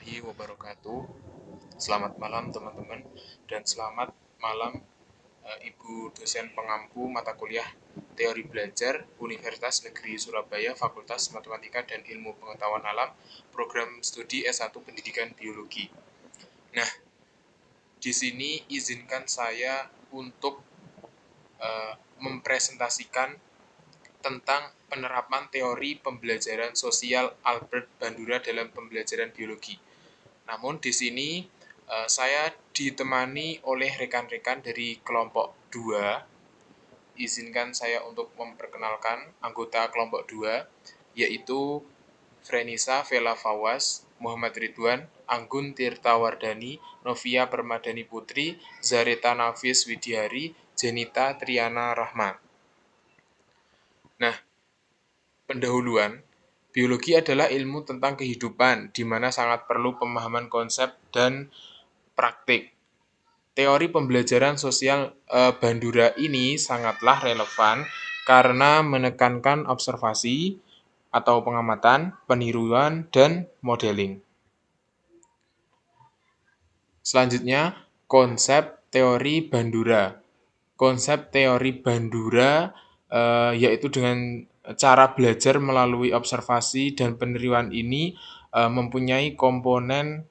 warahmatullahi wabarakatuh. Selamat malam teman-teman dan selamat malam Ibu dosen pengampu mata kuliah Teori Belajar Universitas Negeri Surabaya Fakultas Matematika dan Ilmu Pengetahuan Alam Program Studi S1 Pendidikan Biologi. Nah, di sini izinkan saya untuk mempresentasikan tentang penerapan teori pembelajaran sosial Albert Bandura dalam pembelajaran biologi. Namun di sini saya ditemani oleh rekan-rekan dari kelompok 2. Izinkan saya untuk memperkenalkan anggota kelompok 2, yaitu Frenisa Vela Fawas, Muhammad Ridwan, Anggun Tirtawardani, Novia Permadani Putri, Zareta Nafis Widiari, Jenita Triana Rahma. Nah, pendahuluan, biologi adalah ilmu tentang kehidupan, di mana sangat perlu pemahaman konsep dan praktik. Teori pembelajaran sosial Bandura ini sangatlah relevan karena menekankan observasi atau pengamatan, peniruan, dan modeling. Selanjutnya, konsep teori Bandura. Konsep teori Bandura yaitu dengan cara belajar melalui observasi dan penerimaan ini mempunyai komponen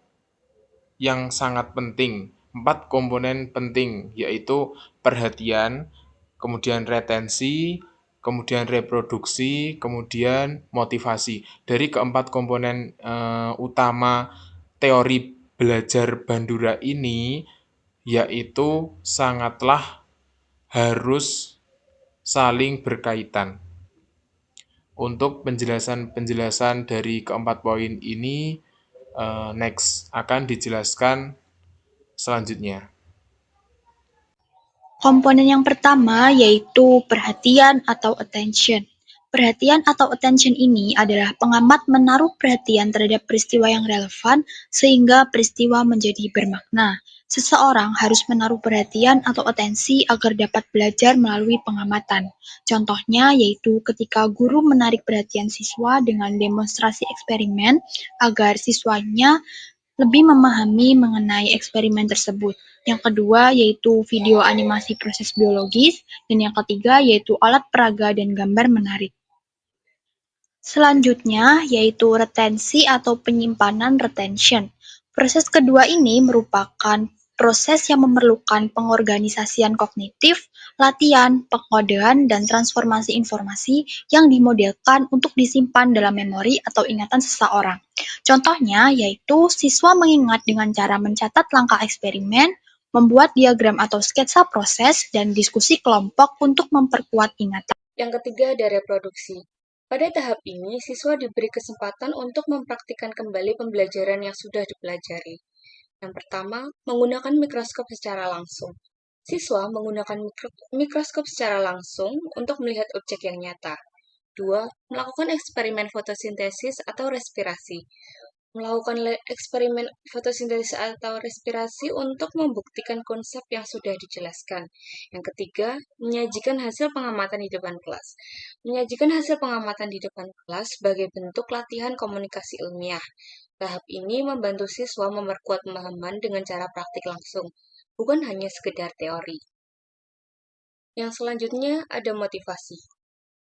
yang sangat penting. 4 komponen penting, yaitu perhatian, kemudian retensi, kemudian reproduksi, kemudian motivasi. Dari keempat komponen utama teori belajar Bandura ini, yaitu sangatlah harus saling berkaitan. Untuk penjelasan-penjelasan dari keempat poin ini, next akan dijelaskan selanjutnya. Komponen yang pertama yaitu perhatian atau attention. Perhatian atau attention ini adalah pengamat menaruh perhatian terhadap peristiwa yang relevan sehingga peristiwa menjadi bermakna. Seseorang harus menaruh perhatian atau atensi agar dapat belajar melalui pengamatan. Contohnya yaitu ketika guru menarik perhatian siswa dengan demonstrasi eksperimen agar siswanya lebih memahami mengenai eksperimen tersebut. Yang kedua yaitu video animasi proses biologis, dan yang ketiga yaitu alat peraga dan gambar menarik. Selanjutnya yaitu retensi atau penyimpanan retention. Proses kedua ini merupakan proses yang memerlukan pengorganisasian kognitif, latihan, pengodean, dan transformasi informasi yang dimodelkan untuk disimpan dalam memori atau ingatan seseorang. Contohnya yaitu siswa mengingat dengan cara mencatat langkah eksperimen, membuat diagram atau sketsa proses, dan diskusi kelompok untuk memperkuat ingatan. Yang ketiga ada reproduksi. Pada tahap ini, siswa diberi kesempatan untuk mempraktikkan kembali pembelajaran yang sudah dipelajari. Yang pertama, menggunakan mikroskop secara langsung. Siswa menggunakan mikroskop secara langsung untuk melihat objek yang nyata. 2. Melakukan eksperimen fotosintesis atau respirasi. Melakukan eksperimen fotosintesis atau respirasi untuk membuktikan konsep yang sudah dijelaskan. Yang ketiga, menyajikan hasil pengamatan di depan kelas. Menyajikan hasil pengamatan di depan kelas sebagai bentuk latihan komunikasi ilmiah. Tahap ini membantu siswa memperkuat pemahaman dengan cara praktik langsung, bukan hanya sekedar teori. Yang selanjutnya ada motivasi.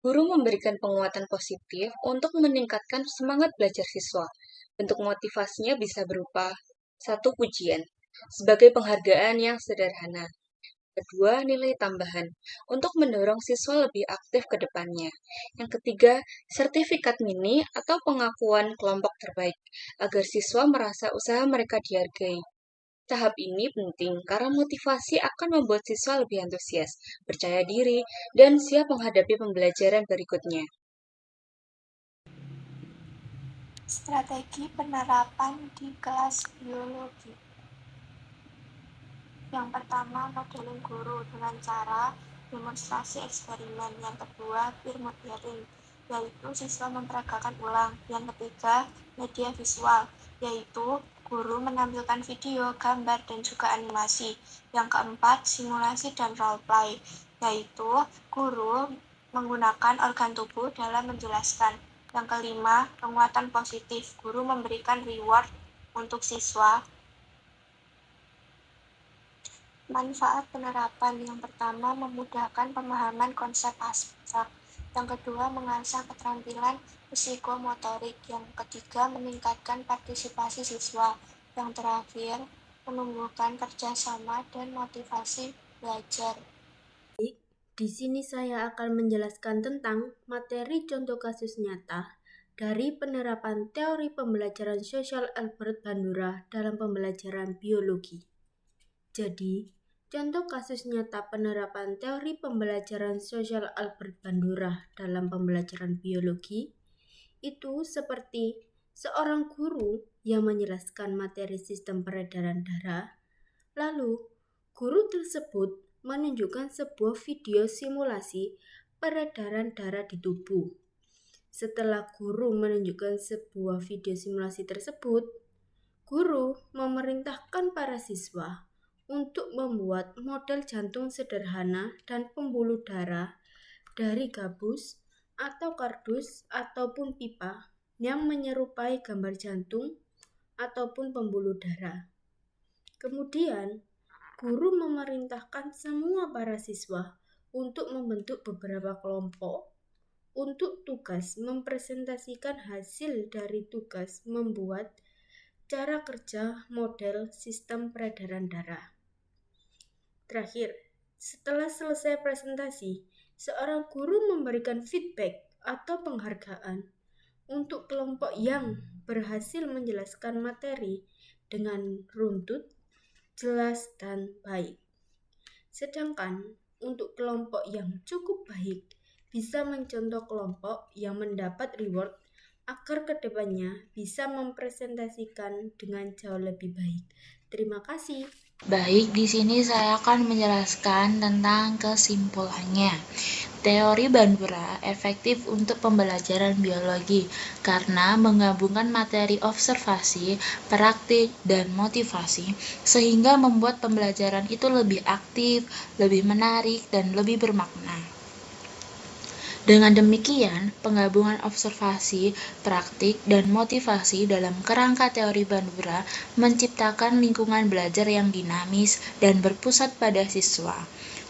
Guru memberikan penguatan positif untuk meningkatkan semangat belajar siswa. Bentuk motivasinya bisa berupa 1. Pujian, sebagai penghargaan yang sederhana. 2. Nilai tambahan, untuk mendorong siswa lebih aktif ke depannya. Yang ketiga, sertifikat mini atau pengakuan kelompok terbaik, agar siswa merasa usaha mereka dihargai. Tahap ini penting karena motivasi akan membuat siswa lebih antusias, percaya diri, dan siap menghadapi pembelajaran berikutnya. Strategi penerapan di kelas biologi. Yang pertama, modeling guru dengan cara demonstrasi eksperimen. Yang kedua, peer modeling, yaitu siswa memperagakan ulang. Yang ketiga, media visual, yaitu guru menampilkan video, gambar, dan juga animasi. Yang keempat, simulasi dan role play, yaitu guru menggunakan organ tubuh dalam menjelaskan. Yang kelima, penguatan positif, guru memberikan reward untuk siswa. Manfaat penerapan yang pertama memudahkan pemahaman konsep abstrak, yang kedua mengasah keterampilan psikomotorik, yang ketiga meningkatkan partisipasi siswa, yang terakhir menumbuhkan kerjasama dan motivasi belajar. Di sini saya akan menjelaskan tentang materi contoh kasus nyata dari penerapan teori pembelajaran sosial Albert Bandura dalam pembelajaran biologi. Jadi, contoh kasus nyata penerapan teori pembelajaran sosial Albert Bandura dalam pembelajaran biologi itu seperti seorang guru yang menjelaskan materi sistem peredaran darah, lalu guru tersebut menunjukkan sebuah video simulasi peredaran darah di tubuh. Setelah guru menunjukkan sebuah video simulasi tersebut, guru memerintahkan para siswa untuk membuat model jantung sederhana dan pembuluh darah dari gabus atau kardus ataupun pipa yang menyerupai gambar jantung ataupun pembuluh darah. Kemudian, guru memerintahkan semua para siswa untuk membentuk beberapa kelompok untuk tugas mempresentasikan hasil dari tugas membuat cara kerja model sistem peredaran darah. Terakhir, setelah selesai presentasi, seorang guru memberikan feedback atau penghargaan untuk kelompok yang berhasil menjelaskan materi dengan runtut, jelas, dan baik. Sedangkan untuk kelompok yang cukup baik bisa mencontoh kelompok yang mendapat reward agar kedepannya bisa mempresentasikan dengan jauh lebih baik. Terima kasih. Baik, di sini saya akan menjelaskan tentang kesimpulannya. Teori Bandura efektif untuk pembelajaran biologi karena menggabungkan materi observasi, praktik, dan motivasi sehingga membuat pembelajaran itu lebih aktif, lebih menarik, dan lebih bermakna. Dengan demikian, penggabungan observasi, praktik, dan motivasi dalam kerangka teori Bandura menciptakan lingkungan belajar yang dinamis dan berpusat pada siswa.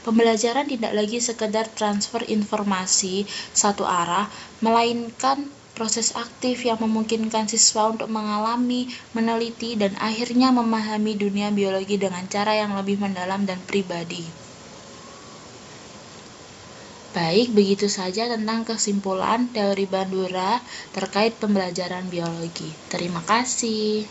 Pembelajaran tidak lagi sekedar transfer informasi satu arah, melainkan proses aktif yang memungkinkan siswa untuk mengalami, meneliti, dan akhirnya memahami dunia biologi dengan cara yang lebih mendalam dan pribadi. Baik, begitu saja tentang kesimpulan teori Bandura terkait pembelajaran biologi. Terima kasih.